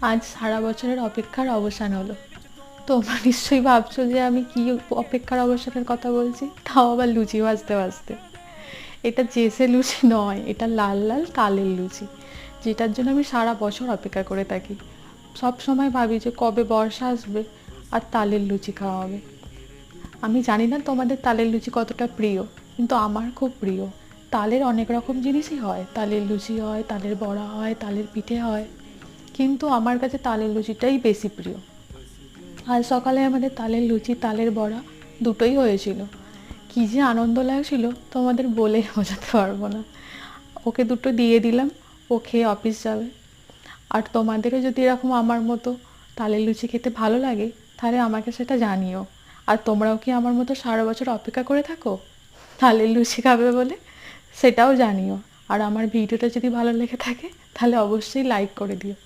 আজ সারা বছরের অপেক্ষার অবসান হলো। তোমরা নিশ্চয়ই ভাবছো যে আমি কি অপেক্ষার অবসানের কথা বলছি, তাও আবার লুচি ভাজতে ভাজতে। এটা জেসে লুচি নয়, এটা লাল লাল তালের লুচি, যেটার জন্য আমি সারা বছর অপেক্ষা করে থাকি। সব সময় ভাবি যে কবে বর্ষা আসবে আর তালের লুচি খাওয়া হবে। আমি জানি না তোমাদের তালের লুচি কতটা প্রিয়, কিন্তু আমার খুব প্রিয়। তালের অনেক রকম জিনিসই হয়, তালের লুচি হয়, তালের বড়া হয়, তালের পিঠে হয়, কিন্তু আমার কাছে তালের লুচিটাই বেশি প্রিয়। আজ সকালে আমাদের তালের লুচি তালের বড়া দুটোই হয়েছিল। কী যে আনন্দ লাগছিল তোমাদের বলে বোঝাতে পারবো না। ওকে দুটো দিয়ে দিলাম, ও খেয়ে অফিস যাবে। আর তোমাদেরও যদি এরকম আমার মতো তালের লুচি খেতে ভালো লাগে, তাহলে আমাকে সেটা জানিও। আর তোমরাও কি আমার মতো সারা বছর অপেক্ষা করে থাকো তালের লুচি খাবে বলে, সেটাও জানিও। আর আমার ভিডিওটা যদি ভালো লেগে থাকে তাহলে অবশ্যই লাইক করে দিও।